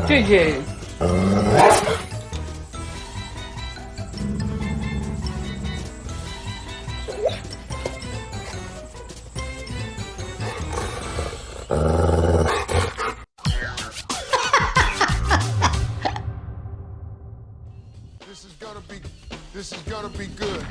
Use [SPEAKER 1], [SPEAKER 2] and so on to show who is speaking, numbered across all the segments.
[SPEAKER 1] GG's.
[SPEAKER 2] This is gonna be good.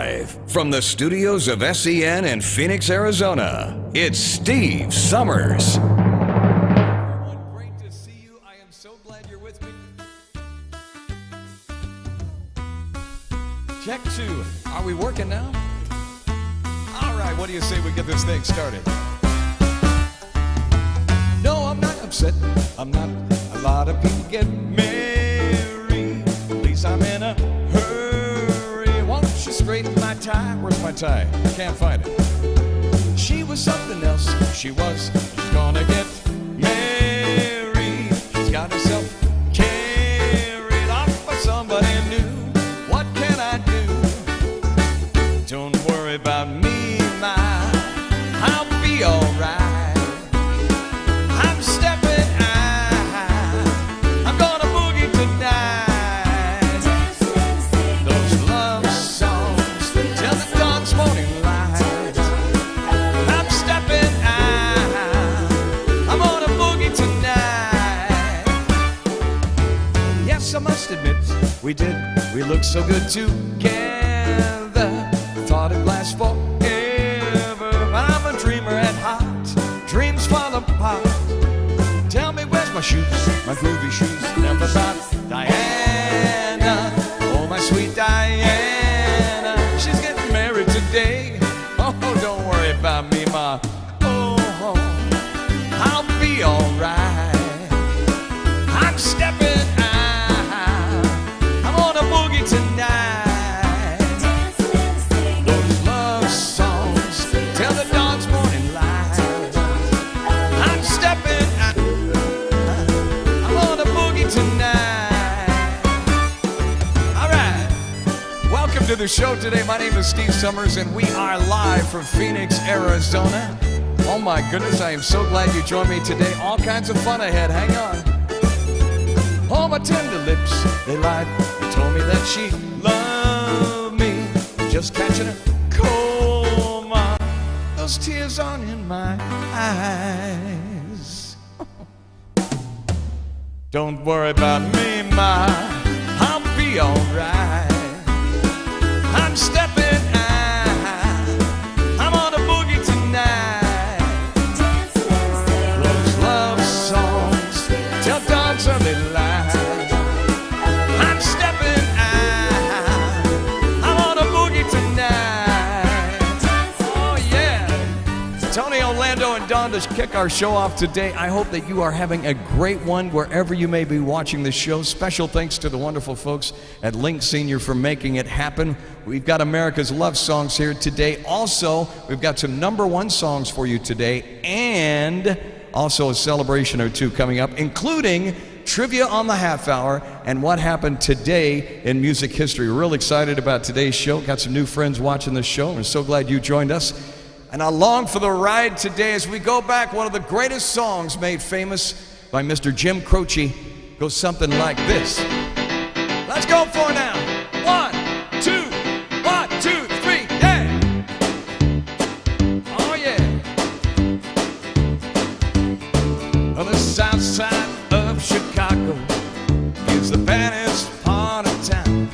[SPEAKER 1] Live from the studios of SEN in Phoenix, Arizona, it's Steve Summers.
[SPEAKER 3] Everyone, great to see you. I am so glad you're with me. Check 2. Are we working now? All right, what do you say we get this thing started? No, I'm not upset. I'm not. A lot of people get married. At least I'm in a hurry. Won't you straighten my tie? Where's my tie? I can't find it. She was something else. She's gonna get married. She's got herself carried off by somebody new. What can I do? Don't worry about me, I'll be alright. I'm stepping out. I'm gonna boogie tonight. Those love songs till the dawn's morning light. I'm stepping out. I'm gonna boogie tonight. Yes, I must admit, we did. We looked so good together. Thought it'd last forever. But I'm a dreamer at heart. Dreams fall apart. Tell me where's my shoes, my groovy shoes. Never thought Diana, oh my sweet Diana. She's getting married today. Oh, don't worry about me, Ma. Oh, I'll be alright. I'm stepping out. I'm on a boogie tonight. Those love songs till the dawn's morning light. I'm stepping out. I'm on a boogie tonight. All right. Welcome to the show today. My name is Steve Summers, and we are live from Phoenix, Arizona. Oh my goodness, I am so glad you joined me today. All kinds of fun ahead. Hang on. Oh, my tender lips, they lied. They told me that she loved me. Just catching a coma. Those tears aren't in my eyes. Don't worry about me, Ma. I'll be alright. I'm stepping out. I'm on a boogie tonight. Those love songs till dawn's early light. I'm stepping out. I'm on a boogie tonight. Oh yeah. Tony, Orlando, and Don to kick our show off today. I hope that you are having a great one wherever you may be watching the show. Special thanks to the wonderful folks at Link Senior for making it happen. We've got America's love songs here today. Also, we've got some #1 songs for you today, and also a celebration or two coming up, including trivia on the half hour and what happened today in music history. We're real excited about today's show. Got some new friends watching the show. We're so glad you joined us. And along for the ride today as we go back, one of the greatest songs made famous by Mr. Jim Croce goes something like this. Let's go for it now. 1, 2, 1, 2, 3, yeah! Oh yeah! Well, the south side of Chicago is the baddest part of town.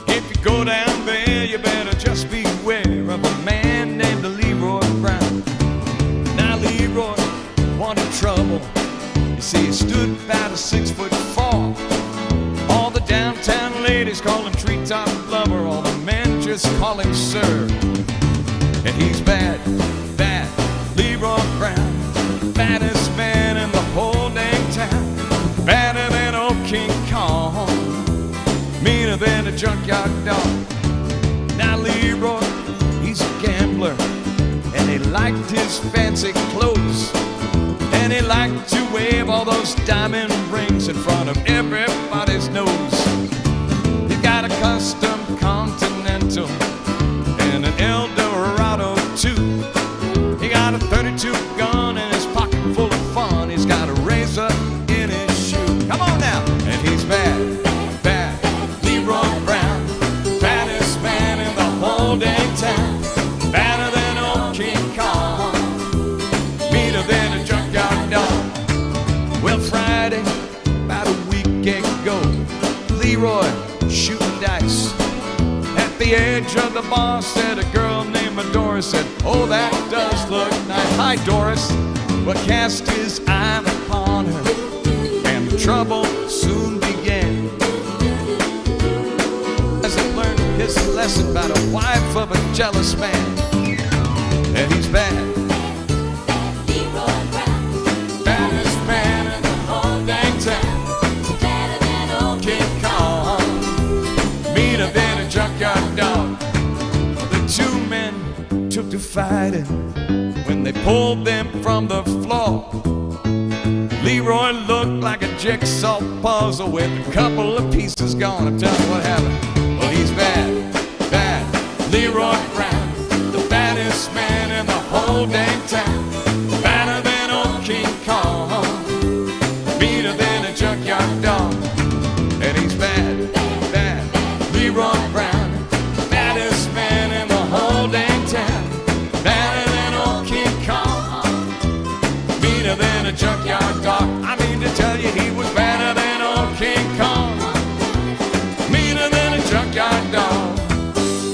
[SPEAKER 3] If you go down there, you better just beware of a man named Leroy Brown. Now Leroy wanted trouble. You see, he stood about 6'4". All the downtown ladies call him treetop lover. All the men just call him sir. And he's bad, bad, Leroy Brown. Baddest man in the whole dang town. Badder than old King Kong. Meaner than a junkyard dog. Now Leroy, he's a gambler. And he liked his fancy clothes. And he liked to wave all those diamond rings in front of everybody's nose. He got a custom Continental and an Eldorado too. He got a 32 gun in his pocket full of fun. He's got a razor in his shoe. Come on now. And he's bad, bad, Leroy Brown. Baddest man in the whole dang town. Badder than old King Kong. Meaner than a junkyard dog. Well, Friday, about a week ago, Leroy shooting dice at the the edge of the bar said a girl named Doris said, oh, that does look nice. Hi, Doris. Well, cast his eye upon her, and the trouble soon began. As he learned his lesson about a wife of a jealous man, and he's bad. Baddest man in the whole dang town. Better than old King Kong. Meaner than a junkyard dog. The two men took to fighting when they pulled them from the floor. Leroy looked like a jigsaw puzzle with a couple of pieces gone. I'm telling you what happened. Well, he's bad, bad. Leroy Brown, the baddest man in the whole dang town. Badder than old King Kong. Meaner than a junkyard dog. And he's bad, bad. Leroy Brown, baddest man in the whole dang town. Badder than old King Kong. Meaner than a junkyard dog. I mean to tell you, he was badder than old King Kong. Meaner than a junkyard dog.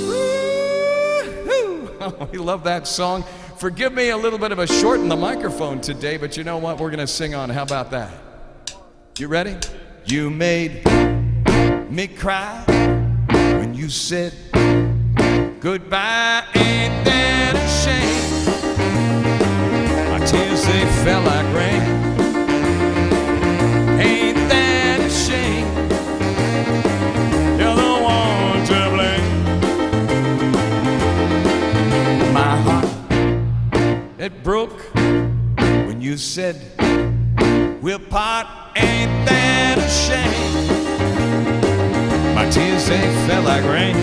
[SPEAKER 3] Woo-hoo. Oh, we love that song. Forgive me a little bit of a short in the microphone today, but you know what? We're going to sing on. How about that? You ready? You made me cry when you said goodbye. Ain't that a shame? My tears, they fell like rain. Ain't that a shame? You're the one to blame. My heart, it broke when you said we'll part. Ain't that a shame? My tears, they fell like rain.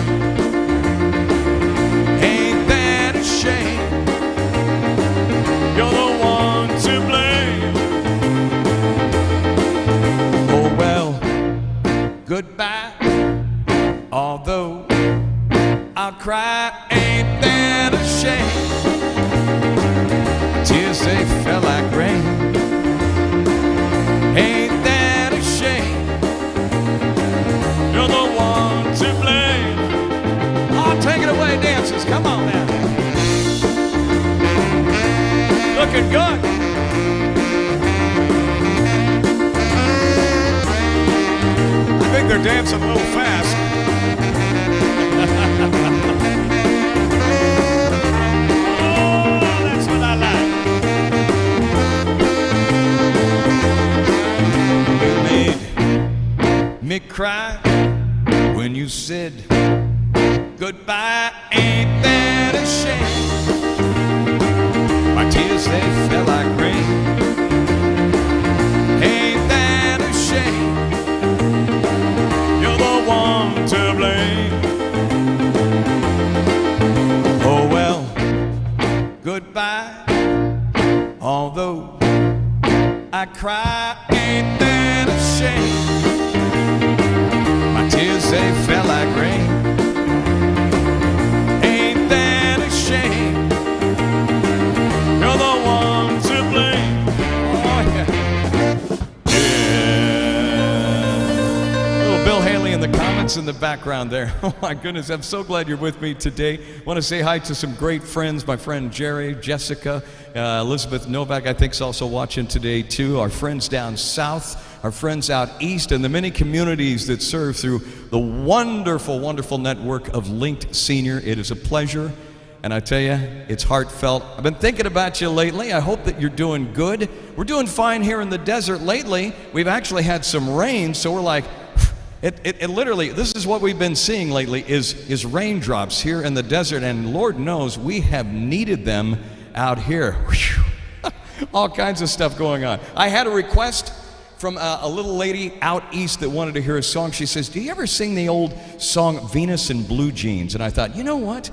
[SPEAKER 3] Ain't that a shame? You're the one to blame. Oh well, goodbye. Although I'll cry, ain't that a shame? Tears, they fell like rain. Ain't that a shame? You're the one to blame. Oh, take it away, dancers. Come on now. Looking good. I think they're dancing a little fast. Me cry when you said goodbye. Ain't that a shame? My tears, they fell like rain. Ain't that a shame? You're the one to blame. Oh well, goodbye. Although I cry, ain't that a shame? Tears, they fell like rain. Ain't that a shame? You're the one to blame. Oh, yeah. Yeah. Little Bill Haley in the comments in the background there. Oh, my goodness. I'm so glad you're with me today. I want to say hi to some great friends. My friend Jerry, Jessica, Elizabeth Novak, I think, is also watching today, too. Our friends down south. Our friends out east, and the many communities that serve through the wonderful, wonderful network of Linked Senior. It is a pleasure, and I tell you, it's heartfelt. I've been thinking about you lately. I hope that you're doing good. We're doing fine here in the desert lately. We've actually had some rain, so we're like, it literally, this is what we've been seeing lately is raindrops here in the desert, and Lord knows we have needed them out here. All kinds of stuff going on. I had a request from a little lady out east that wanted to hear a song. She says, do you ever sing the old song Venus in Blue Jeans? And I thought, you know what?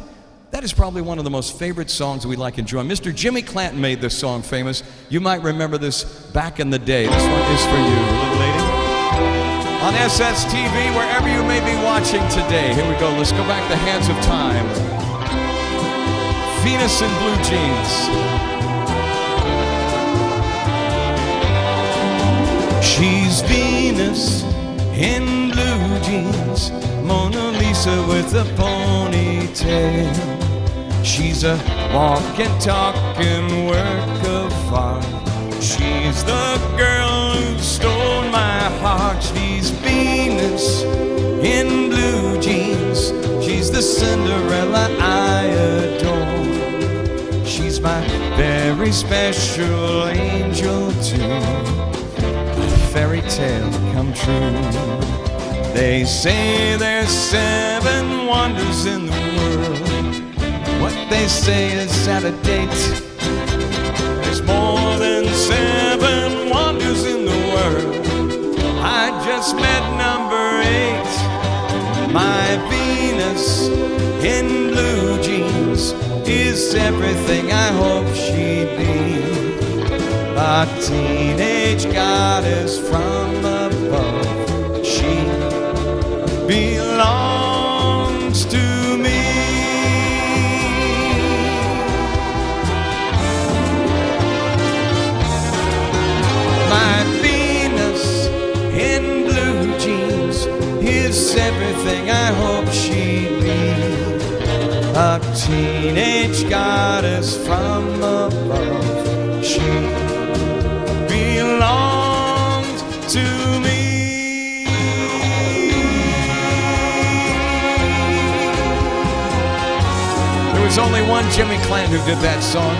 [SPEAKER 3] That is probably one of the most favorite songs we like enjoying. Mr. Jimmy Clanton made this song famous. You might remember this back in the day. This one is for you, little lady. On SSTV, wherever you may be watching today. Here we go. Let's go back to Hands of Time. Venus in Blue Jeans. She's Venus in blue jeans, Mona Lisa with a ponytail. She's a walking, talking work of art. She's the girl who stole my heart. She's Venus in blue jeans. She's the Cinderella I adore. She's my very special angel too. A fairy tale come true. They say there's 7 wonders in the world. What they say is out of date. There's more than 7 wonders in the world. I just met number 8. My Venus in blue jeans is everything I hope she'd be. A teenage goddess from above. She belongs to me. My Venus in blue jeans is everything I hope she'd be. A teenage goddess from above. She belongs to me. There was only one Jimmy Clan who did that song.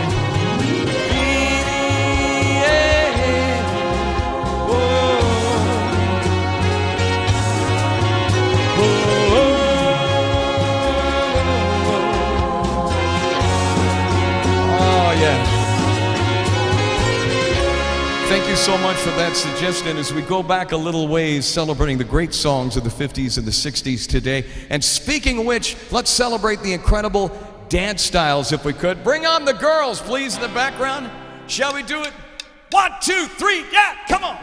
[SPEAKER 3] Thank you so much for that suggestion as we go back a little ways celebrating the great songs of the 50s and the 60s today. And speaking of which, let's celebrate the incredible dance styles if we could. Bring on the girls, please, in the background. Shall we do it? 1, 2, 3, yeah, come on.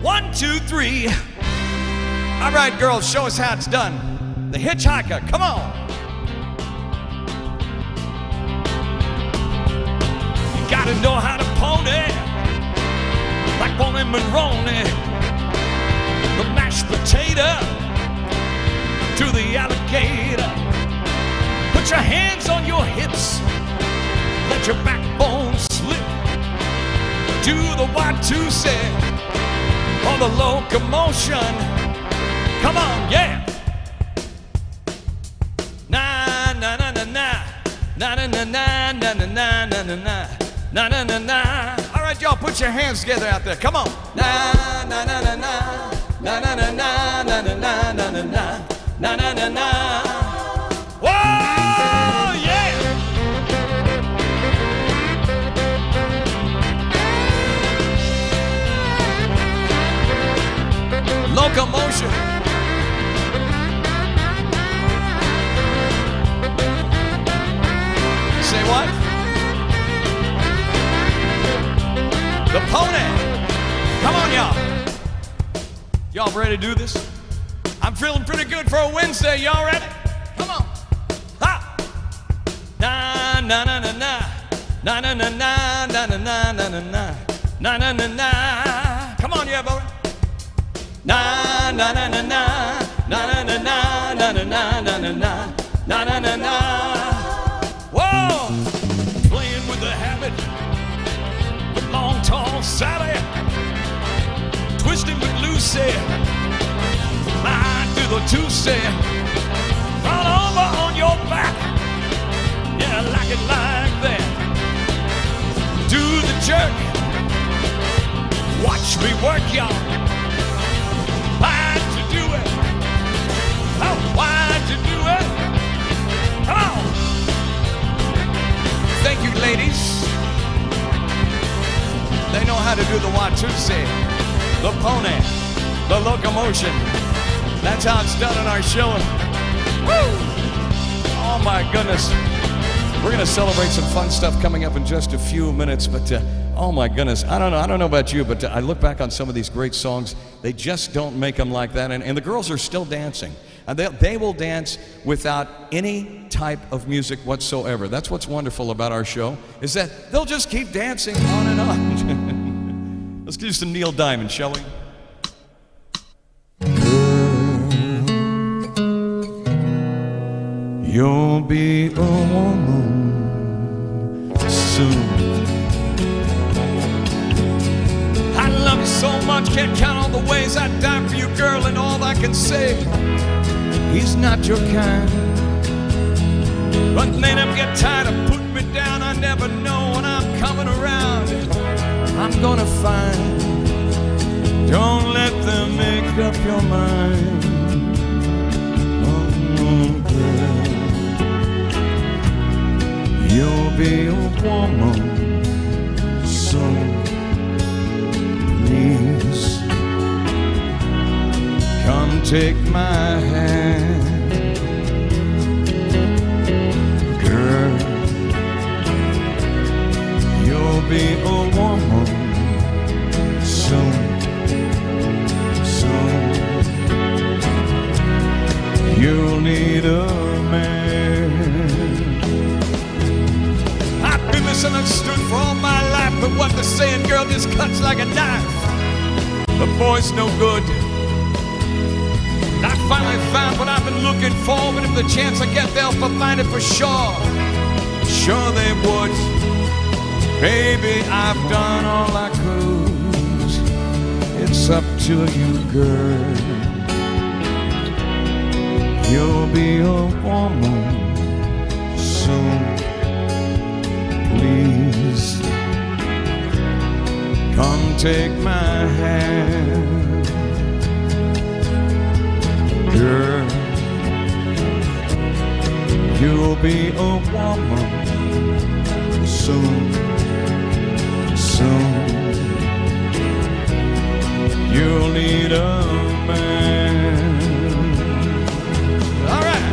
[SPEAKER 3] 1, 2, 3. All right, girls, show us how it's done. The hitchhiker, come on. You gotta know how to pony. Like Bonnie Maroney, the mashed potato to the alligator. Put your hands on your hips, let your backbone slip. Do the Y2C or the locomotion. Come on, yeah. Na na na na na na na na na na na na na na na na na. All right, y'all, put your hands together out there. Come on. Na na na na na na na na na na na na na na na na na. Whoa, yeah. Locomotion. Say what? The pony. Come on, y'all. Y'all ready to do this? I'm feeling pretty good for a Wednesday. Y'all ready? Come on. Ha! Na na na na na na na na na na na na na na na na na. Come on, yeah, boy. Na na na na na na na na na na na na na na na na na. Whoa! Playing with the habit. Long, tall Sally, twisting with Lucy, line to the Tuesday, roll over on your back, yeah, I like it like that. Do the jerk, watch me work, y'all. Why'd you do it? Oh, why'd you do it? Come on. Thank you, ladies. They know how to do the Y2C, the pony, the locomotion. That's how it's done in our show. Woo! Oh my goodness. We're going to celebrate some fun stuff coming up in just a few minutes, but oh my goodness, I don't know about you, but I look back on some of these great songs. They just don't make them like that, and the girls are still dancing. And they will dance without any type of music whatsoever. That's what's wonderful about our show, is that they'll just keep dancing on and on. Let's do some Neil Diamond, shall we? Girl, You'll be a woman soon. I love you so much, can't count all the ways I'd die for you, girl, and all I can say, he's not your kind. But they never get tired of putting me down. I never know when I'm coming around. I'm gonna find. Don't let them make up your mind. Oh, girl, you'll be a woman soon. Please come take my hand. Girl, you'll be a woman soon. You'll need a man. I've been misunderstood for all my life, but what they're saying, girl, just cuts like a knife. The boy's no good. I finally found what I've been looking for, but if the chance I get, they'll find it for sure. Sure they would. Baby, I've done all I could. It's up to you, girl. You'll be a woman soon. Please come take my hand. Girl, you'll be a woman soon. Soon you'll need a man. All right.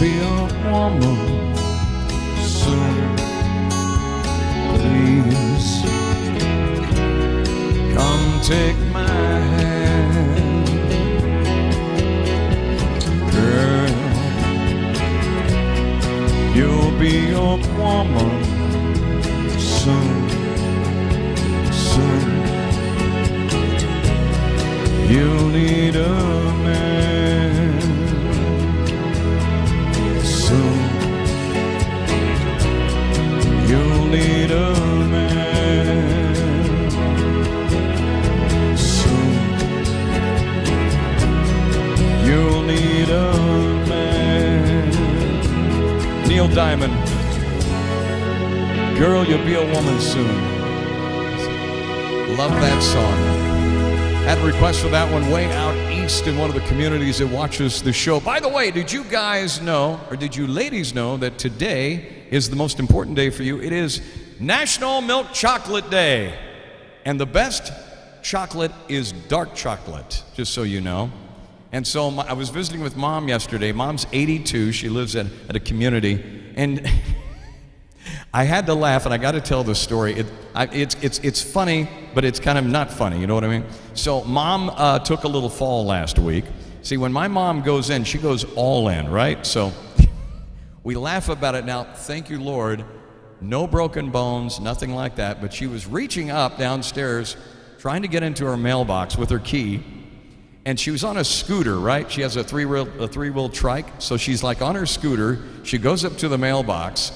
[SPEAKER 3] Be a woman soon. Please come take my hand. Girl, you'll be a woman soon. Soon you'll need a man. You'll need a man soon. You'll need a man. Neil Diamond. Girl, you'll be a woman soon. Love that song. Had a request for that one way out east in one of the communities that watches the show. By the way, did you guys know, or did you ladies know, that today is the most important day for you? It is National Milk Chocolate Day. And the best chocolate is dark chocolate, just so you know. And so I was visiting with Mom yesterday. Mom's 82. She lives at a community. And I had to laugh, and I got to tell this story. It's funny, but it's kind of not funny, you know what I mean? So Mom took a little fall last week. See, when my mom goes in, she goes all in, right? So we laugh about it now. Thank you, Lord. No broken bones, nothing like that. But she was reaching up downstairs, trying to get into her mailbox with her key. And she was on a scooter, right? She has a three-wheel trike. So she's like on her scooter. She goes up to the mailbox.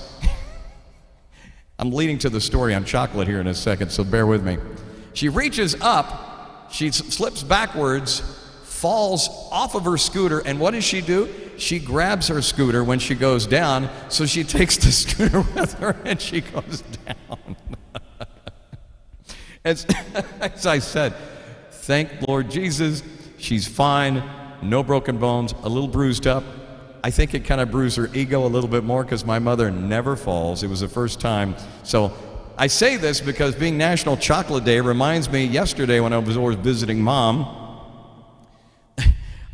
[SPEAKER 3] I'm leading to the story on chocolate here in a second, so bear with me. She reaches up, she slips backwards, falls off of her scooter, and what does she do? She grabs her scooter when she goes down, so she takes the scooter with her and she goes down. As I said, thank Lord Jesus, she's fine, no broken bones, a little bruised up. I think it kind of bruised her ego a little bit more because my mother never falls. It was the first time. So I say this because being National Chocolate Day reminds me yesterday when I was always visiting Mom.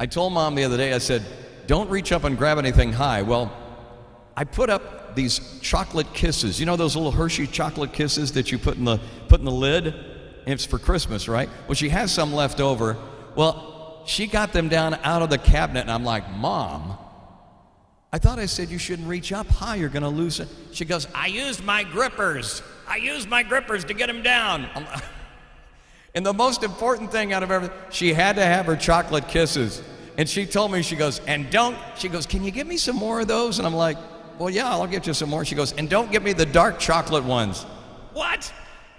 [SPEAKER 3] I told Mom the other day, I said, don't reach up and grab anything high. Well, I put up these chocolate kisses. You know those little Hershey chocolate kisses that you put in the lid? And it's for Christmas, right? Well, she has some left over. Well, she got them down out of the cabinet, and I'm like, Mom, I thought I said you shouldn't reach up high. You're going to lose it. She goes, I used my grippers. I used my grippers to get them down. And the most important thing out of everything, she had to have her chocolate kisses. And she told me, she goes, can you give me some more of those? And I'm like, well, yeah, I'll get you some more. She goes, and don't give me the dark chocolate ones. What?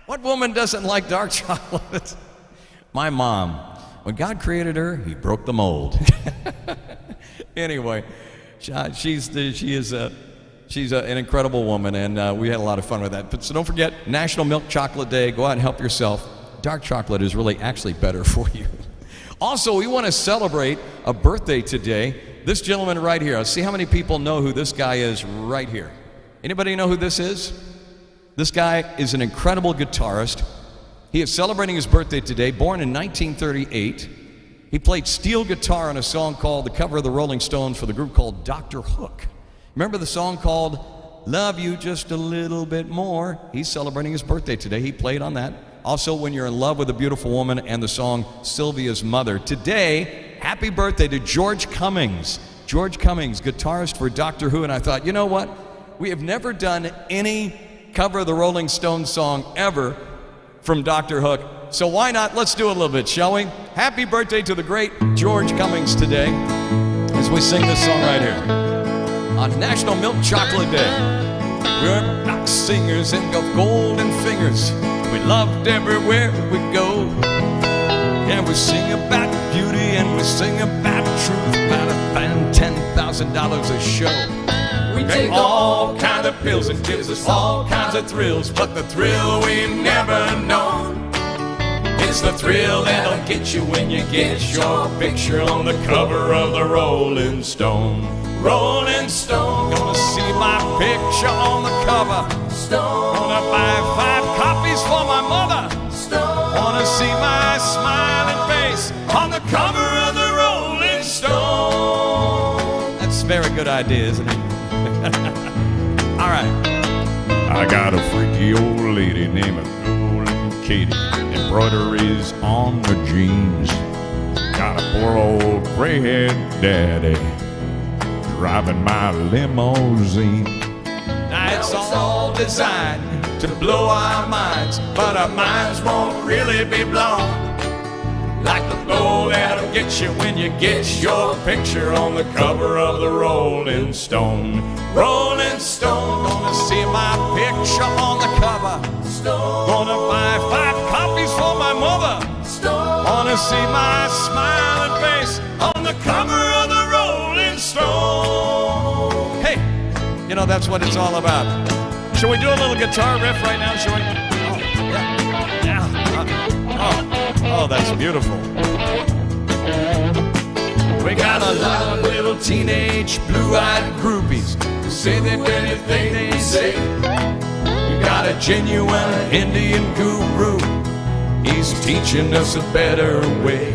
[SPEAKER 3] What woman doesn't like dark chocolate? My mom. When God created her, he broke the mold. Anyway, she's an incredible woman, and we had a lot of fun with that. But so don't forget, National Milk Chocolate Day. Go out and help yourself. Dark chocolate is really actually better for you. Also, we want to celebrate a birthday today. This gentleman right here. Let's see how many people know who this guy is right here. Anybody know who this is? This guy is an incredible guitarist. He is celebrating his birthday today, born in 1938. He played steel guitar on a song called, the cover of the Rolling Stones for the group called Dr. Hook. Remember the song called Love You Just a Little Bit More? He's celebrating his birthday today. He played on that. Also, When You're in Love with a Beautiful Woman and the song Sylvia's Mother. Today, happy birthday to George Cummings. George Cummings, guitarist for Doctor Who. And I thought, you know what? We have never done any cover of the Rolling Stones song ever from Dr. Hook. So why not? Let's do a little bit, shall we? Happy birthday to the great George Cummings today as we sing this song right here on National Milk Chocolate Day. We're rock singers and got golden fingers. We loved everywhere we go. And we sing about beauty and we sing about truth. About a fan $10,000 a show. We take all kinds of pills and gives us all kinds of thrills. But the thrill we've never known is the thrill that'll get you when you get your picture on the cover of the Rolling Stone. Rolling Stone, gonna see my picture on the cover. Stone, gonna buy 5 copies for my mother. Stone, wanna see my smiling face on the cover of the Rolling Stone. That's a very good idea, isn't it? All right. I got a freaky old lady named Golden Katie. Embroideries on her jeans. Got a poor old gray-haired daddy driving my limousine. Now it's all designed to blow our minds, but our minds won't really be blown like the blow that'll get you when you get your picture on the cover of the Rolling Stone. Rolling Stone, gonna see my picture on the cover. Stone, gonna buy 5 copies for my mother. Stone, wanna see my smiling face on the cover of the Rolling Stone. Hey, you know that's what it's all about. Shall we do a little guitar riff right now, shall we? Oh, yeah. Oh, that's beautiful. We got a lot of little teenage blue-eyed groupies who say they do anything they say. We got a genuine Indian guru. He's teaching us a better way.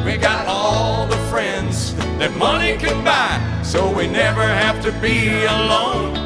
[SPEAKER 3] We got all the friends that money can buy, so we never have to be alone.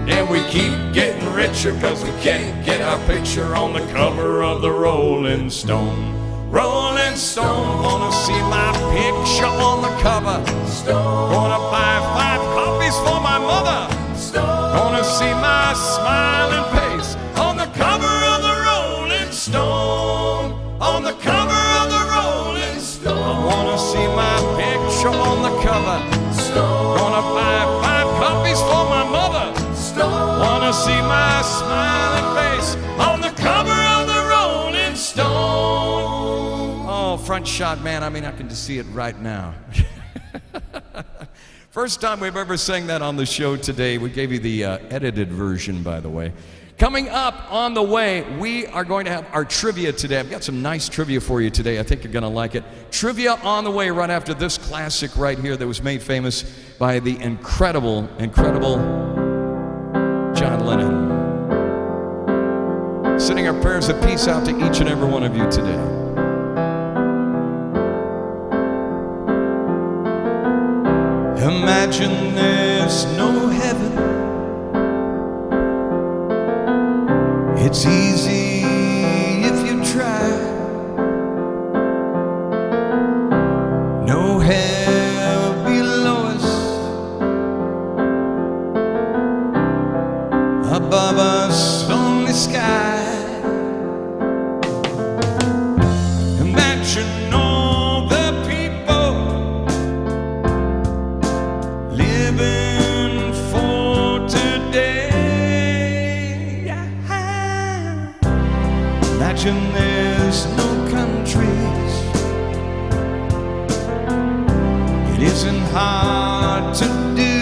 [SPEAKER 3] And we keep getting richer cause we can't get our picture on the cover of the Rolling Stone. Rolling Stone, wanna see my picture on the cover. Stone, gonna buy 5 copies for my mother. Stone, gonna see my smiling face on the cover of the Rolling Stone. On the cover of the Rolling Stone. I wanna see my picture on the cover. Stone, gonna buy 5 copies for my mother. Stone, wanna see my smiling face on the cover of the Rolling Stone. Oh, front shot, man. I mean, I can just see it right now. First time we've ever sang that on the show today. We gave you the edited version, by the way. Coming up on the way, we are going to have our trivia today. I've got some nice trivia for you today. I think you're going to like it. Trivia on the way right after this classic right here that was made famous by the incredible, incredible John Lennon. Sending our prayers of peace out to each and every one of you today. Imagine there's no heaven. It's easy if you try. No hell below us, above us only sky. Imagine all the people living for today. Imagine there's no countries. It isn't hard to do.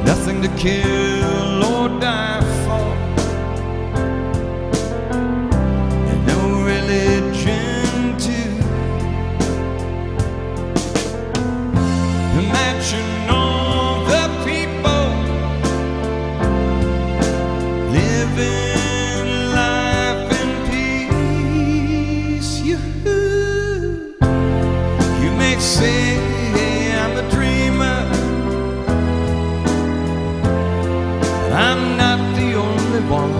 [SPEAKER 3] Nothing to kill or die for, and no religion too. Imagine all the people living life in peace. You may say I'm a dreamer, I'm not the only one.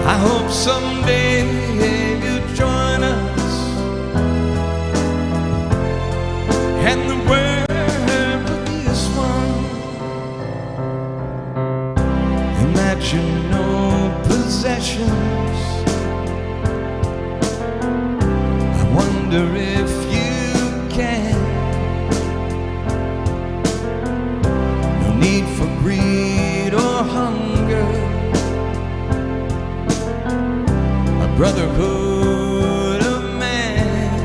[SPEAKER 3] I hope someday you'll join us, and the world will be as one. Imagine no possessions. I wonder if you can. Need for greed or hunger, a brotherhood of man.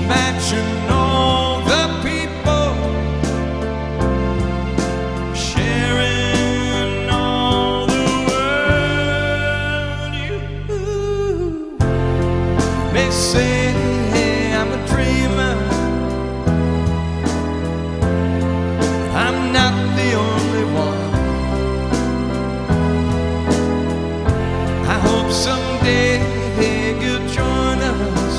[SPEAKER 3] Imagine all the people sharing all the world. You may say I'm a dreamer, I'm not the only one. I hope someday you'll join us,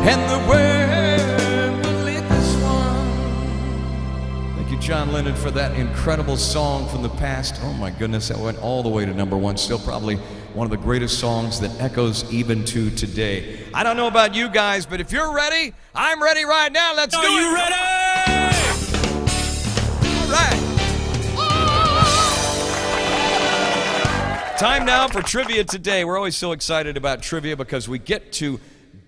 [SPEAKER 3] and the world will live as one. Thank you, John Lennon, for that incredible song from the past. Oh my goodness, that went all the way to #1. Still probably one of the greatest songs that echoes even to today. I don't know about you guys, but if you're ready, I'm ready right now. Let's do it. Are you ready? All right. Time now for trivia today. We're always so excited about trivia because we get to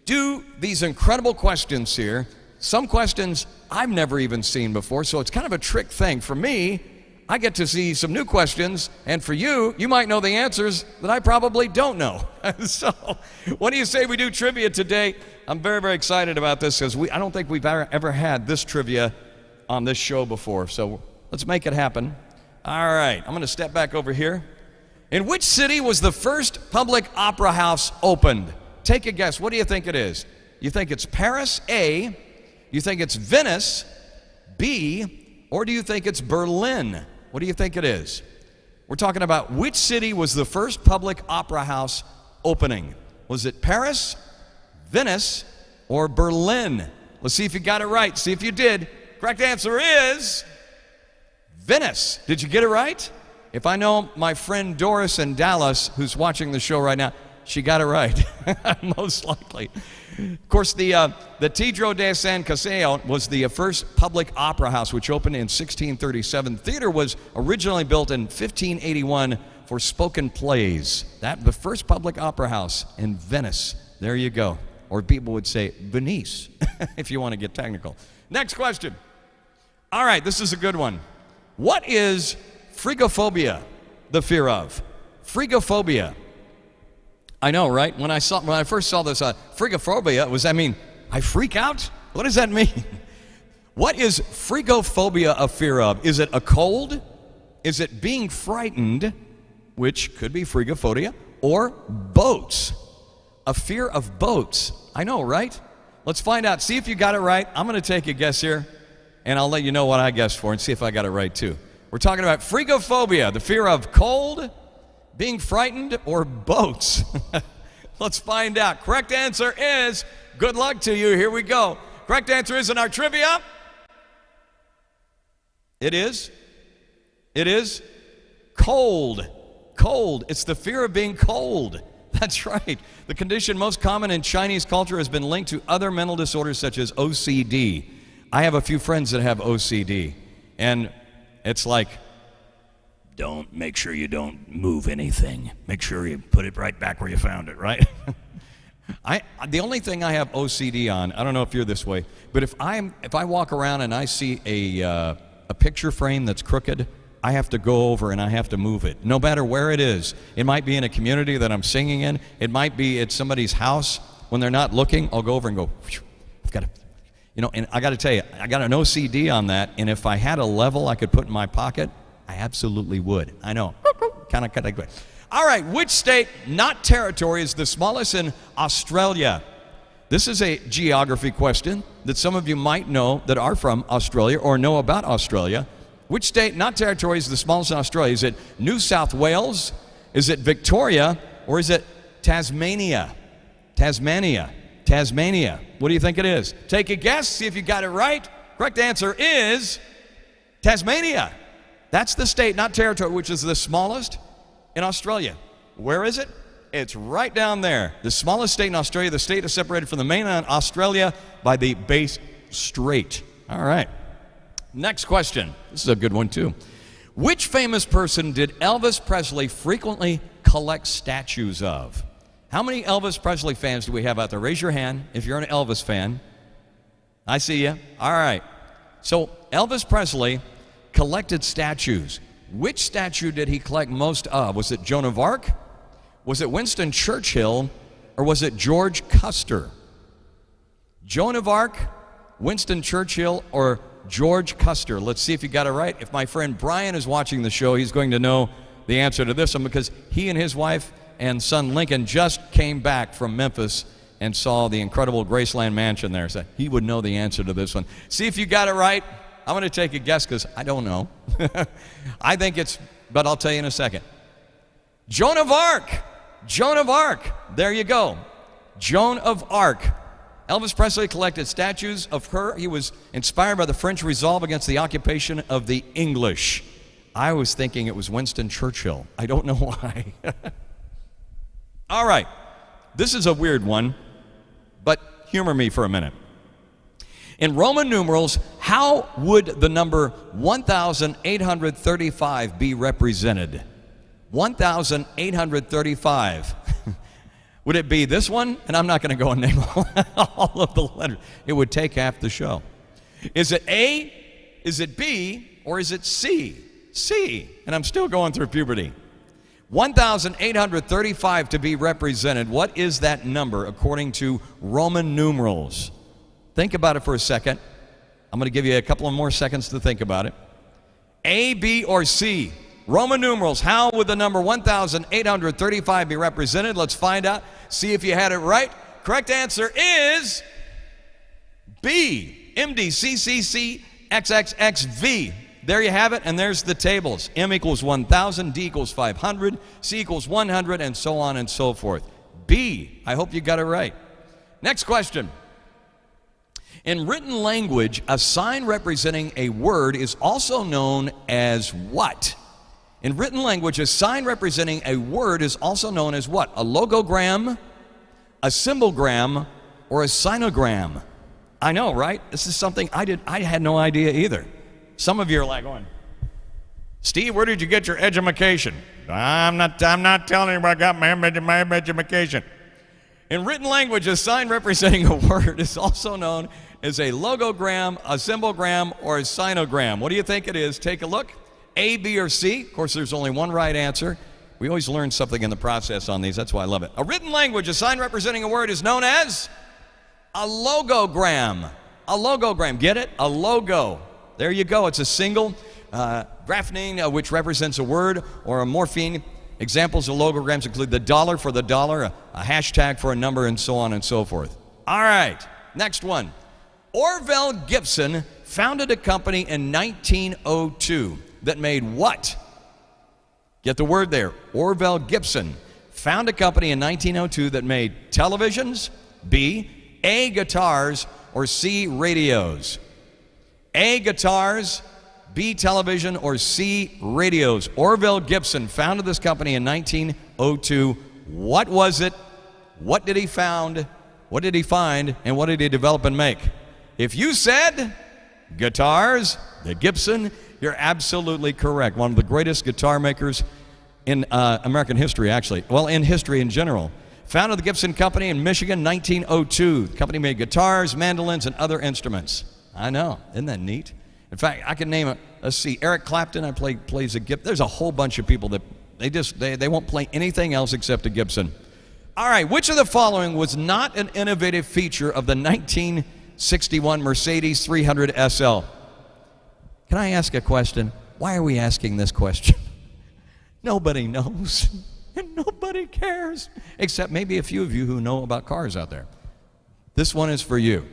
[SPEAKER 3] do these incredible questions here. Some questions I've never even seen before, so it's kind of a trick thing. For me, I get to see some new questions, and for you, you might know the answers that I probably don't know. So, what do you say we do trivia today? I'm very, very excited about this because I don't think we've ever had this trivia on this show before. So, let's make it happen. All right, I'm going to step back over here. In which city was the first public opera house opened? Take a guess. What do you think it is? You think it's Paris, A? You think it's Venice, B? Or do you think it's Berlin? What do you think it is? We're talking about which city was the first public opera house opening. Was it Paris, Venice, or Berlin? Let's see if you got it right. See if you did. Correct answer is Venice. Did you get it right? If I know my friend Doris in Dallas, who's watching the show right now, she got it right, most likely. Of course, the Teatro de San Caseo was the first public opera house, which opened in 1637. Theater was originally built in 1581 for spoken plays. The first public opera house in Venice. There you go. Or people would say Venice, if you want to get technical. Next question. All right, this is a good one. What is phrygophobia the fear of? Phrygophobia. I know, right? When I first saw this, phrygophobia I freak out? What does that mean? What is phrygophobia a fear of? Is it a cold? Is it being frightened, which could be phrygophobia, or boats? A fear of boats. I know, right? Let's find out. See if you got it right. I'm going to take a guess here, and I'll let you know what I guessed for and see if I got it right, too. We're talking about phrygophobia, the fear of cold, being frightened, or boats. Let's find out. Correct answer is, good luck to you. Here we go. Correct answer is in our trivia. It is
[SPEAKER 4] It is cold. Cold. It's the fear of being cold. That's right. The condition most common in Chinese culture has been linked to other mental disorders such as OCD. I have a few friends that have OCD, and it's like, make sure you don't move anything. Make sure you put it right back where you found it, right? The only thing I have OCD on, I don't know if you're this way, but if I walk around and I see a picture frame that's crooked, I have to go over and I have to move it, no matter where it is. It might be in a community that I'm singing in. It might be at somebody's house. When they're not looking, I'll go over and go, I've got to, and I got to tell you, I got an OCD on that, and if I had a level I could put in my pocket, I absolutely would. I know. Kind of. All right, which state, not territory, is the smallest in Australia? This is a geography question that some of you might know that are from Australia or know about Australia. Which state, not territory, is the smallest in Australia? Is it New South Wales? Is it Victoria? Or is it Tasmania? Tasmania. What do you think it is? Take a guess, see if you got it right. Correct answer is Tasmania. That's the state, not territory, which is the smallest in Australia. Where is it? It's right down there. The smallest state in Australia. The state is separated from the mainland Australia by the Bass Strait. All right. Next question. This is a good one, too. Which famous person did Elvis Presley frequently collect statues of? How many Elvis Presley fans do we have out there? Raise your hand if you're an Elvis fan. I see you. All right. So Elvis Presley collected statues. Which statue did he collect most of? Was it Joan of Arc? Was it Winston Churchill? Or was it George Custer? Joan of Arc, Winston Churchill, or George Custer? Let's see if you got it right. If my friend Brian is watching the show, he's going to know the answer to this one because he and his wife and son Lincoln just came back from Memphis and saw the incredible Graceland Mansion there. So he would know the answer to this one. See if you got it right. I'm going to take a guess because I don't know. I think it's, but I'll tell you in a second. Joan of Arc. Joan of Arc. There you go. Joan of Arc. Elvis Presley collected statues of her. He was inspired by the French resolve against the occupation of the English. I was thinking it was Winston Churchill. I don't know why. All right. This is a weird one, but humor me for a minute. In Roman numerals, how would the number 1,835 be represented? 1,835. Would it be this one? And I'm not going to go and name all of the letters. It would take half the show. Is it A, is it B, or is it C? C. And I'm still going through puberty. 1,835 to be represented. What is that number according to Roman numerals? Think about it for a second. I'm going to give you a couple of more seconds to think about it. A, B, or C? Roman numerals, how would the number 1,835 be represented? Let's find out. See if you had it right. Correct answer is B. MDCCCXXXV. There you have it, and there's the tables. M equals 1,000, D equals 500, C equals 100, and so on and so forth. B. I hope you got it right. Next question. In written language, a sign representing a word is also known as what? In written language, a sign representing a word is also known as what? A logogram, a symbolgram, or a sinogram? I know, right? This is something I had no idea either. Some of you are like going, Steve, where did you get your education? I'm not telling you where I got my education. In written language, a sign representing a word is also known as a logogram, a symbolgram, or a sinogram. What do you think it is? Take a look. A, B, or C? Of course, there's only one right answer. We always learn something in the process on these. That's why I love it. A written language, a sign representing a word is known as a logogram. A logogram. Get it? A logo. There you go. It's a single grapheme which represents a word or a morpheme. Examples of logograms include the dollar for the dollar, a hashtag for a number, and so on and so forth. All right. Next one. Orville Gibson founded a company in 1902 that made what? Get the word there. Orville Gibson founded a company in 1902 that made televisions, B, A, guitars, or C, radios. A, guitars, B, television, or C, radios? Orville Gibson founded this company in 1902. What was it? What did he found? What did he find? And what did he develop and make? If you said guitars, the Gibson, you're absolutely correct. One of the greatest guitar makers in American history, actually. Well, in history in general. Founded the Gibson Company in Michigan, 1902. The company made guitars, mandolins, and other instruments. I know, isn't that neat? In fact, I can name it. Let's see, Eric Clapton, plays a Gibson. There's a whole bunch of people that they won't play anything else except a Gibson. All right, which of the following was not an innovative feature of the 1961 Mercedes 300 SL? Can I ask a question? Why are we asking this question? Nobody knows, and nobody cares, except maybe a few of you who know about cars out there. This one is for you.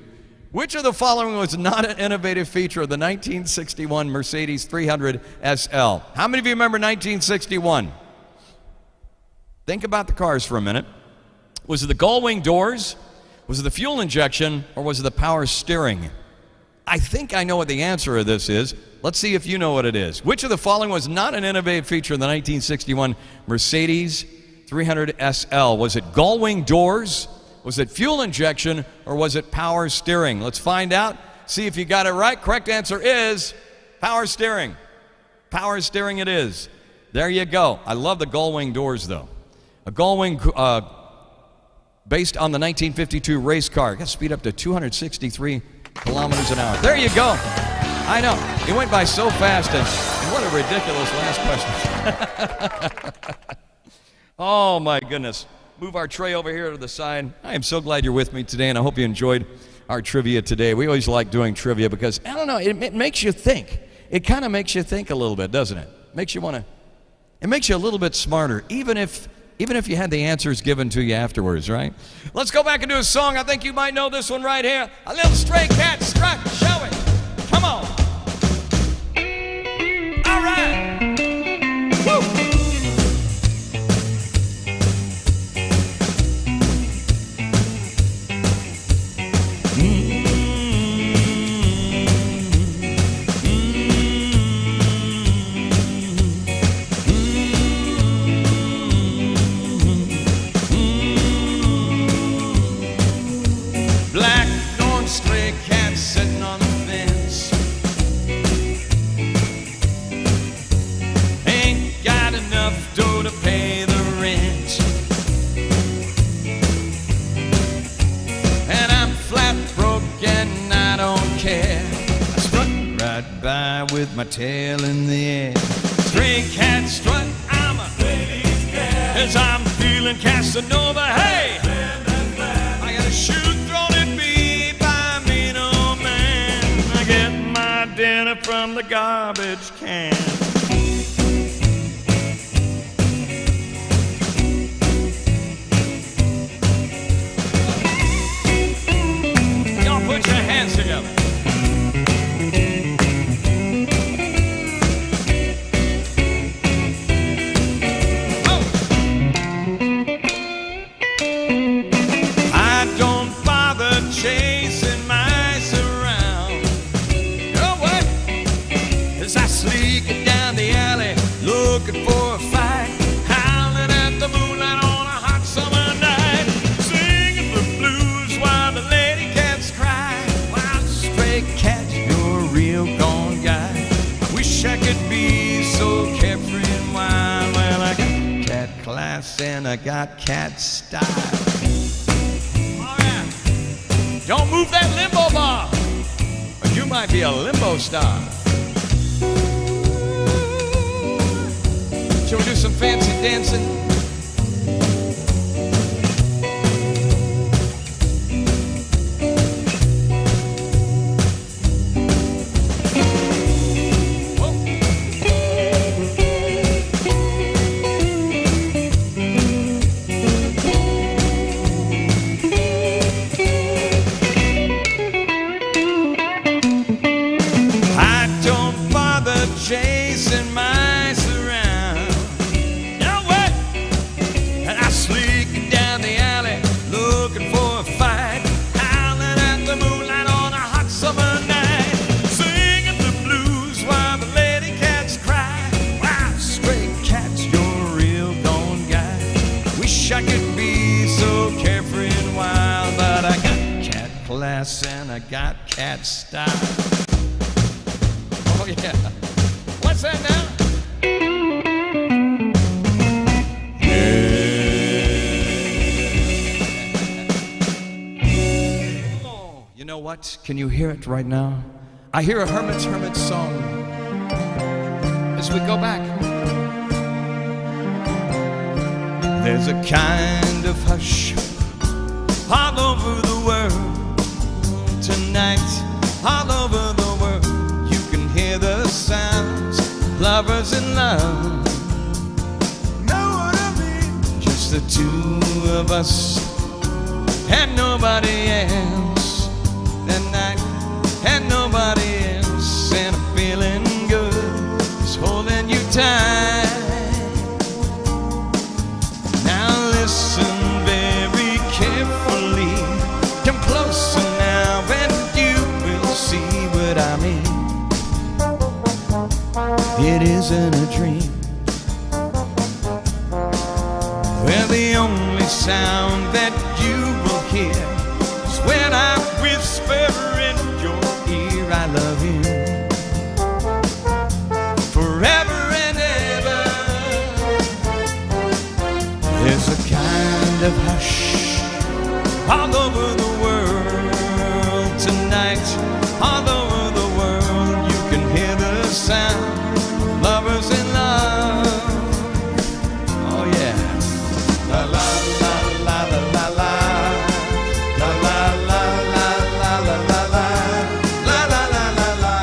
[SPEAKER 4] Which of the following was not an innovative feature of the 1961 Mercedes 300 SL? How many of you remember 1961? Think about the cars for a minute. Was it the gull-wing doors? Was it the fuel injection? Or was it the power steering? I think I know what the answer of this is. Let's see if you know what it is. Which of the following was not an innovative feature of the 1961 Mercedes 300 SL? Was it gull-wing doors? Was it fuel injection, or was it power steering? Let's find out. See if you got it right. Correct answer is power steering. Power steering it is. There you go. I love the gull-wing doors, though. A gull-wing based on the 1952 race car. Got to speed up to 263 kilometers an hour. There you go. I know. It went by so fast, and what a ridiculous last question. Oh, my goodness. Move our tray over here to the side. I am so glad you're with me today, and I hope you enjoyed our trivia today. We always like doing trivia because, I don't know, it makes you think. It kind of makes you think a little bit, doesn't it? It makes you a little bit smarter, even if you had the answers given to you afterwards, right? Let's go back and do a song. I think you might know this one right here. A little stray cat strut, shall we? Come on. All right. Woo! With my tail in the air, stray cat strut, I'm a lady's cat. As I'm feeling Casanova, hey, I got a shoe thrown at me by me, no man. I get my dinner from the garbage can. Y'all put your hands together. Chasing mice around. Oh, what? As I sneak it down the alley, looking for a fight, howling at the moonlight on a hot summer night, singing the blues while the lady cats cry. Wow, stray cat, you're a real gone guy. I wish I could be so carefree and wild. Well, I got cat class and I got cat style. Don't move that limbo bar, or you might be a limbo star. Shall we do some fancy dancing? Chasing mice around. You know what? class and I got cat style. Oh yeah. What's that now? Oh, you know what? Can you hear it right now? I hear a Hermit's song as we go back. There's a kind of hush all over the world tonight, all over the world. You can hear the sounds, lovers in love. Know what I mean? Just the two of us and nobody else. Tonight and nobody else, and I'm feeling good, just holding you tight. Listen very carefully. Come closer now and you will see what I mean. It isn't a dream. Well, the only sound that you will hear is when I whisper in your ear, I love you forever and ever. There's a kind of hush all over the world tonight, all over the world. You can hear the sound of lovers in love. Oh yeah. La la la la la la la. La la la la la la la la. La la la la la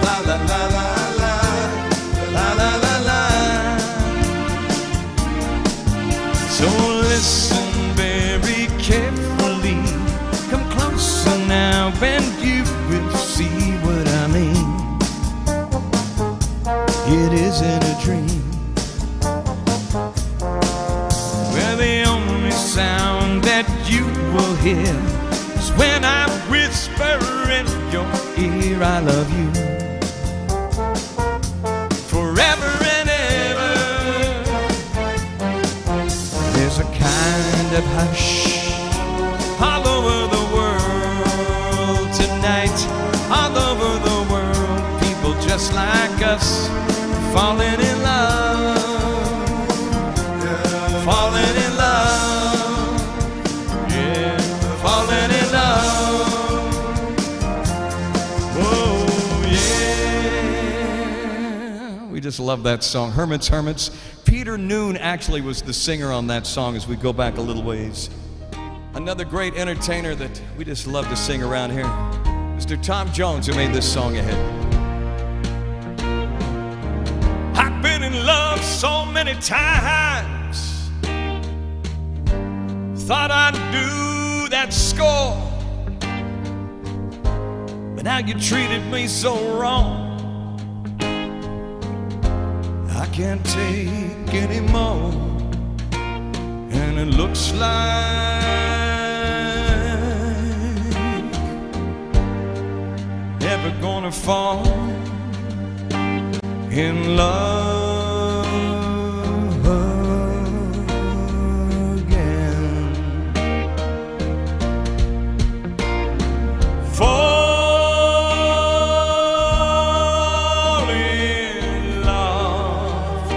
[SPEAKER 4] la la la la la. La la la la. So listen very carefully. Come closer now and you will see what I mean. It isn't a dream. Well, the only sound that you will hear is when I whisper in your ear, I love you forever and ever. There's a kind of hush all over the world tonight, all over the world. People just like us falling in love, falling in love, yeah, falling in love. Whoa, yeah. We just love that song, Hermits. Peter Noon actually was the singer on that song as we go back a little ways. Another great entertainer that we just love to sing around here, Mr. Tom Jones, who made this song a hit. I've been in love so many times, thought I'd do that score, but now you treated me so wrong. I can't take any more, and it looks like never gonna fall in love again. Fall in love.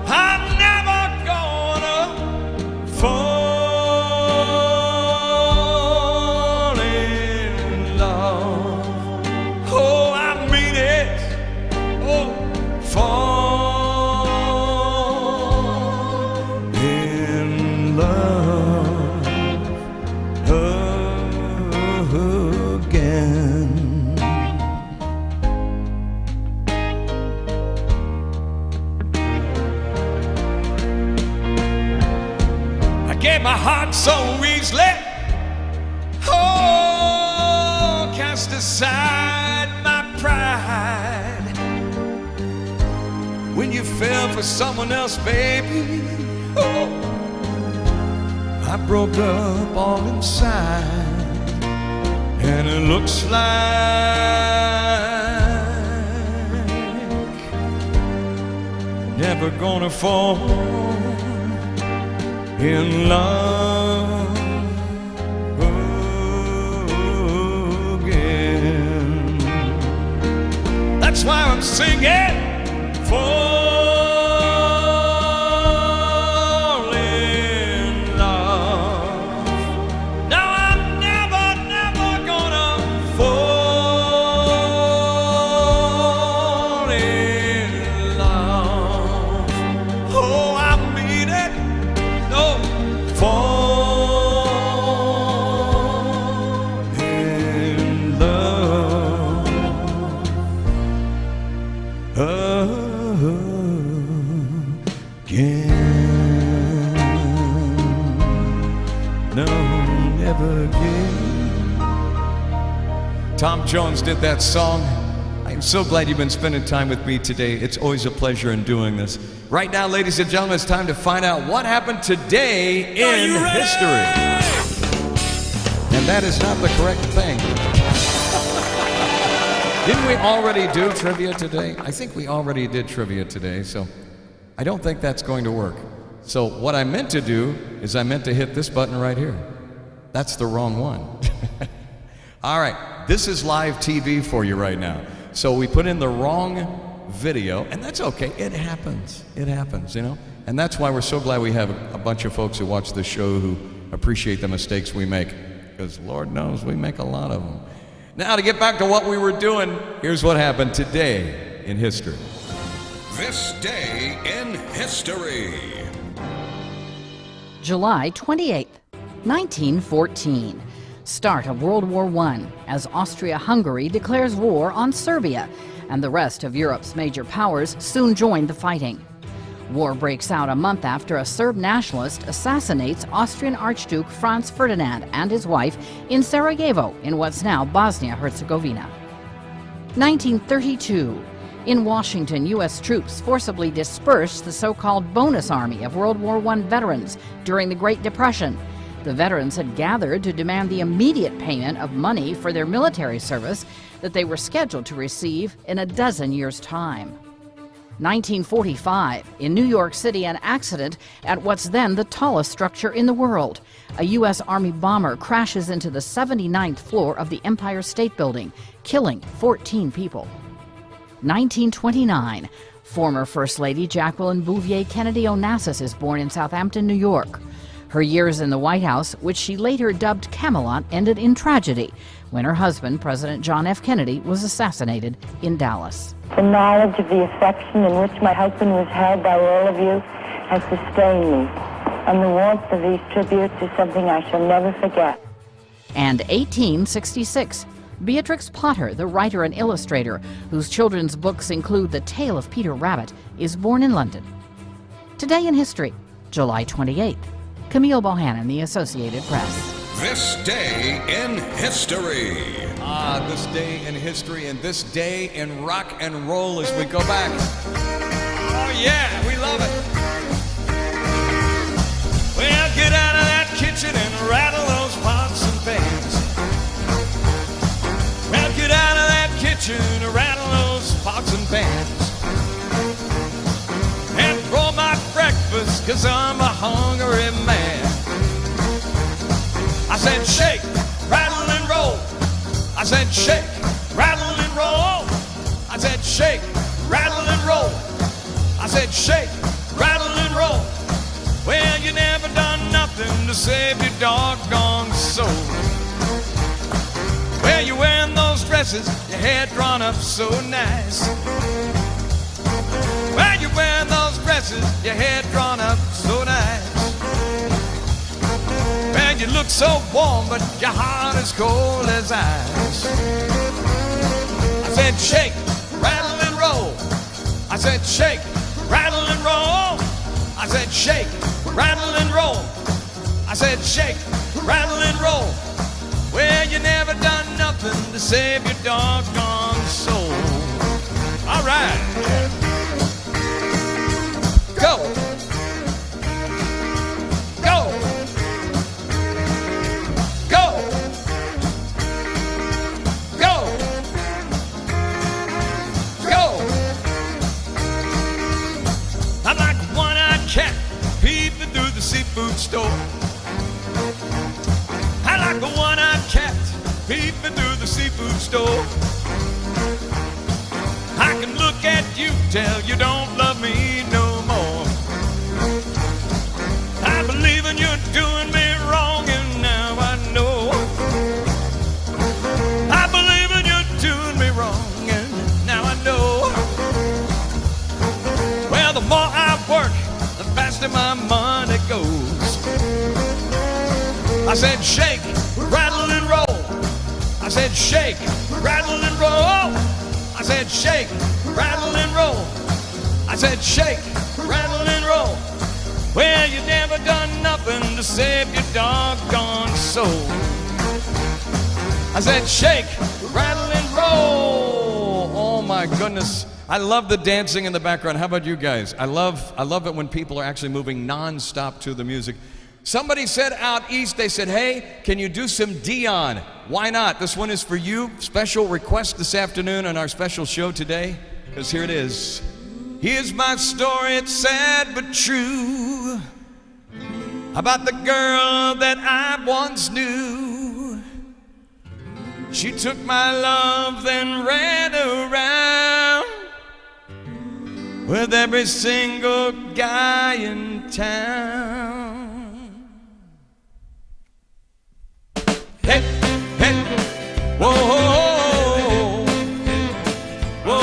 [SPEAKER 4] I'm never gonna fall in love. Oh, I mean it. Oh, fall in love again. I gave my heart so easily. Oh, cast aside my pride. When you fell for someone else, baby, oh, I broke up all inside, and it looks like never gonna fall in love
[SPEAKER 3] why I'm singing. Fall in love. Now I'm never, never gonna fall in love. Oh, I mean it. No, fall in love again. No, never again. Tom Jones did that song. I'm so glad you've been spending time with me today. It's always a pleasure in doing this. Right now, ladies and gentlemen, it's time to find out what happened today in history. And that is not the correct thing. Didn't we already do trivia today? I think we already did trivia today, so I don't think that's going to work. So what I meant to do is I meant to hit this button right here. That's the wrong one. All right, this is live TV for you right now. So we put in the wrong video, and that's okay. It happens. It happens, you know? And that's why we're so glad we have a bunch of folks who watch the show who appreciate the mistakes we make, because Lord knows we make a lot of them. Now, to get back to what we were doing, here's what happened today in history.
[SPEAKER 1] This day in history.
[SPEAKER 5] July 28th, 1914. Start of World War I as Austria-Hungary declares war on Serbia, and the rest of Europe's major powers soon join the fighting. War breaks out a month after a Serb nationalist assassinates Austrian Archduke Franz Ferdinand and his wife in Sarajevo in what's now Bosnia-Herzegovina. 1932. In Washington, U.S. troops forcibly dispersed the so-called bonus army of World War I veterans during the Great Depression. The veterans had gathered to demand the immediate payment of money for their military service that they were scheduled to receive in a dozen years' time. 1945. In New York City, an accident at what's then the tallest structure in the world. A U.S. Army bomber crashes into the 79th floor of the Empire State Building, killing 14 people. 1929. Former First Lady Jacqueline Bouvier Kennedy Onassis is born in Southampton, New York. Her years in the White House, which she later dubbed Camelot, ended in tragedy when her husband, President John F. Kennedy, was assassinated in Dallas.
[SPEAKER 6] The knowledge of the affection in which my husband was held by all of you has sustained me, and the warmth of these tributes is something I shall never forget.
[SPEAKER 5] And 1866. Beatrix Potter, the writer and illustrator, whose children's books include The Tale of Peter Rabbit, is born in London. Today in history, July 28th. Camille Bohannon, The Associated Press.
[SPEAKER 1] This day in history.
[SPEAKER 4] This day in history and this day in rock and roll as we go back. Oh yeah, we love it. Well, get out of that kitchen and rattle those pots and pans. Well, get out of that kitchen and rattle those pots and pans. And throw my breakfast, 'cause I'm a hungry man. I said shake, rattle and roll. I said shake, rattle and roll. I said shake, rattle and roll. I said shake, rattle and roll. Well, you never done nothing to save your doggone soul. Well, you're wearing those dresses, your hair drawn up so nice. Well, you're wearing those dresses, your hair drawn up so nice. Well, you look so warm, but your heart is cold as ice. I said shake, rattle and roll. I said shake, rattle and roll. I said shake, rattle and roll. I said shake, rattle and roll. Well, you never done nothing to save your doggone soul. All right. Go. Go. Go. Go. Go. I'm like a one-eyed cat peeping through the seafood store. I like a one-eyed cat peeping through the seafood store. I can
[SPEAKER 3] tell you don't love me no more. I believe in you're doing me wrong, and now I know. I believe in you're doing me wrong, and now I know. Well, the more I work, the faster my money goes. I said shake, rattle and roll. I said shake, rattle and roll. I said shake, rattle and roll. I said shake, rattle and roll. Well, you never done nothing to save your doggone soul. I said shake, rattle and roll. Oh my goodness. I love the dancing in the background. How about you guys? I love it when people are actually moving non-stop to the music. Somebody said out east, they said, hey, can you do some Dion? Why not? This one is for you. Special request this afternoon on our special show today, because here it is. Here's my story, it's sad but true, about the girl that I once knew. She took my love, then ran around with every single guy in town. Hey, hey, whoa, whoa, whoa,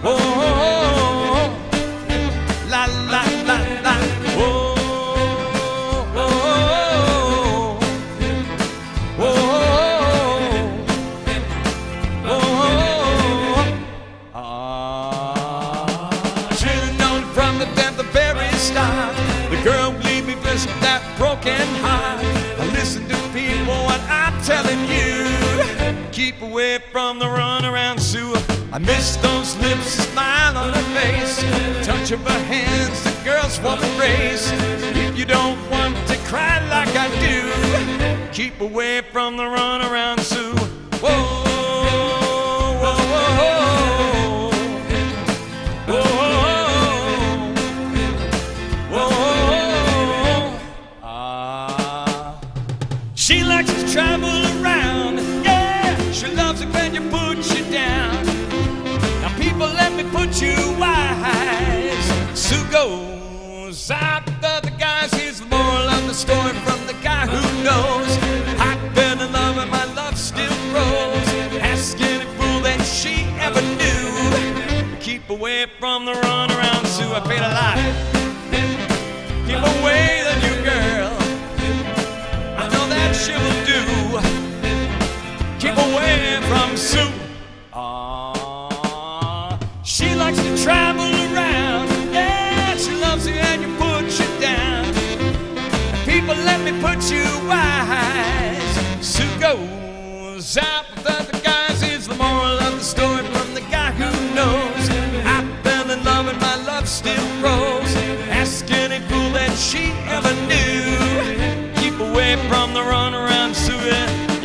[SPEAKER 3] whoa, whoa, la, la, la, la, whoa, whoa, whoa, whoa. Should've known from the very start, the girl believed me blessed with that broken heart. Listen to people, what I'm telling you. Keep away from the runaround Sue. I miss those lips, the smile on her face, touch of her hands, the girls want to race. If you don't want to cry like I do, keep away from the runaround Sue. Whoa, whoa, whoa, whoa, whoa, whoa. She likes to travel around, yeah. She loves it when you put you down. Now people, let me put you wise. Sue goes out with other guys. Here's the moral of the story from the guy who knows. I've been in love and my love still grows. Ask any fool that she ever knew. Keep away from the runaround Sue. I paid a lot. Keep away the new girl. I know that she will do. Keep away from Sue. She likes to travel around. Yeah, she loves you and you put you down. And people, let me put you wise. Sue goes out with other guys. Here's the moral of the story from the guy who knows. I fell in love and my love still grows. Ask any fool that she ever knew. Keep away from the runaround Sue.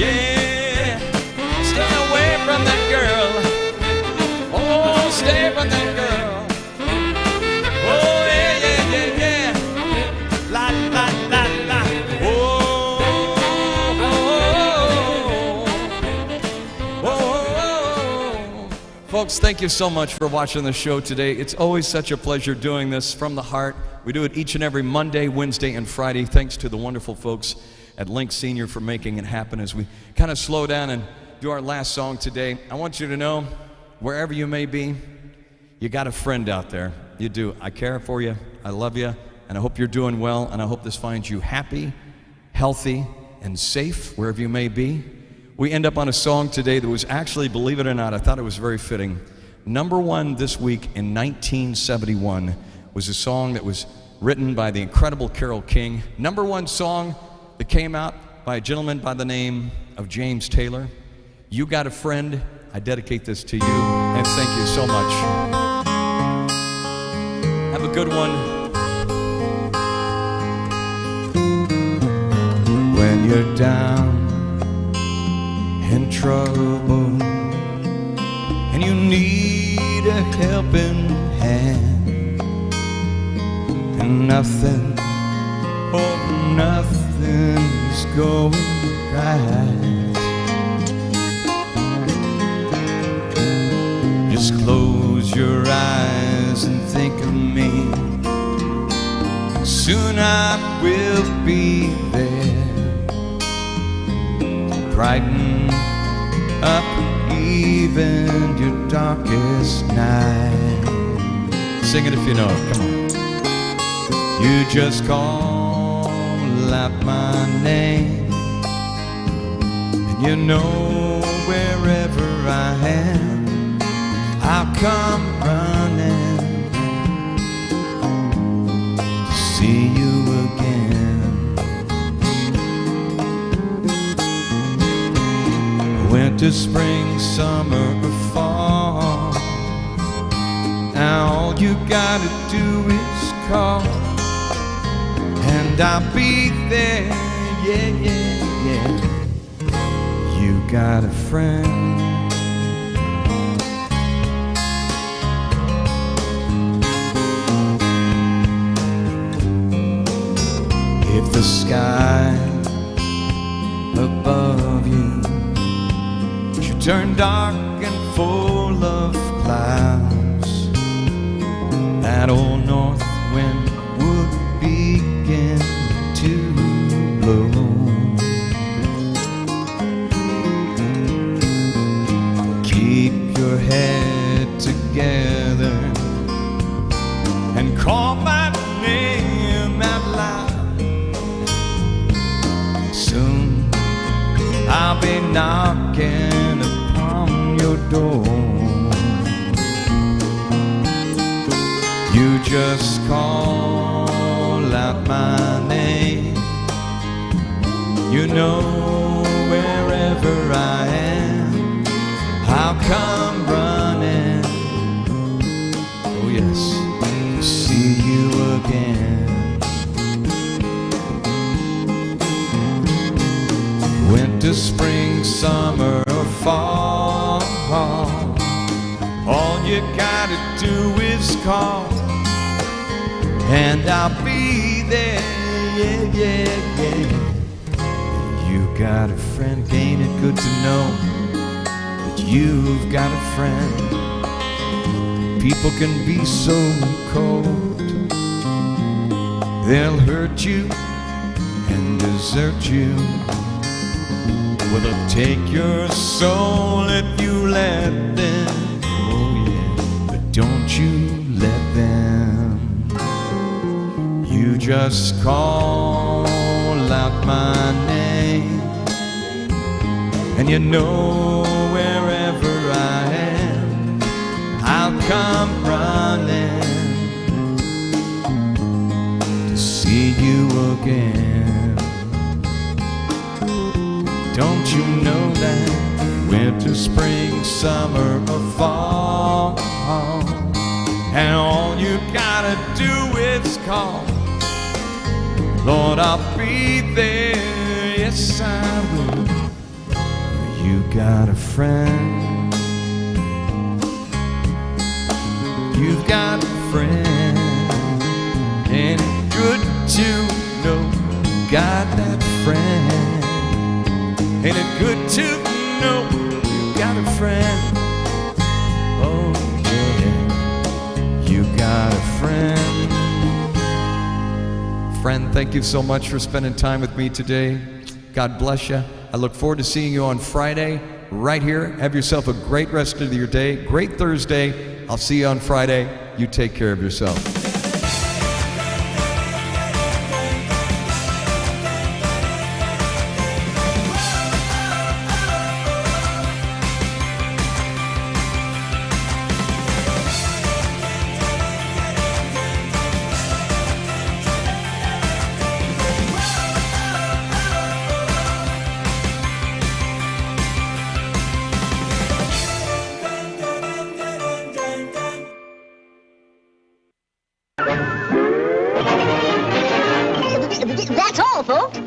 [SPEAKER 3] Yeah, stay away from that girl. Oh, stay from that girl. Oh, yeah, yeah, yeah, yeah. La, la, la, la. Oh, oh, oh, oh. Folks, thank you so much for watching the show today. It's always such a pleasure doing this from the heart. We do it each and every Monday, Wednesday, and Friday. Thanks to the wonderful folks at Link Senior for making it happen. As we kind of slow down and do our last song today, I want you to know, wherever you may be, you got a friend out there. You do. I care for you. I love you. And I hope you're doing well. And I hope this finds you happy, healthy, and safe wherever you may be. We end up on a song today that was actually, believe it or not, I thought it was very fitting. #1 this week in 1971 was a song that was written by the incredible Carole King. #1 song that came out by a gentleman by the name of James Taylor. You Got a Friend. I dedicate this to you, and thank you so much. Have a good one. When you're down in trouble and you need a helping hand, and nothing, oh, nothing's going right. Just close your eyes and think of me. Soon I will be there, brighten up even your darkest night. Sing it if you know it, come on. You just call out my name, and you know wherever I am, I'll come running to see you again. Winter, spring, summer, or fall, now all you gotta do is call, and I'll be there, yeah, yeah, yeah. You got a friend. If the sky above you should turn dark and full of clouds, that old north wind would begin to blow. Keep your head together and call my name out loud. Soon I'll be knocking upon your door. You just call out my name. You know wherever I am, I'll come running. Oh yes, to see you again. Winter, spring, summer, or fall, all you gotta do is call, and I'll be there, yeah, yeah, yeah. You got a friend, ain't it good to know that you've got a friend? People can be so cold, they'll hurt you and desert you. Well, they'll take your soul if you let them. Oh yeah, but don't you let them. You just call out my name, and you know wherever I am, I'll come running to see you again. Don't you know that winter, spring, summer, or fall, and all you gotta do is call, Lord, I'll be there, yes I will. You got a friend. You've got a friend. Ain't it good to know you got that friend? Ain't it good to know you got a friend? Oh yeah, you got a friend. Friend, thank you so much for spending time with me today. God bless you. I look forward to seeing you on Friday right here. Have yourself a great rest of your day. Great Thursday. I'll see you on Friday. You take care of yourself.
[SPEAKER 7] That's all, folks.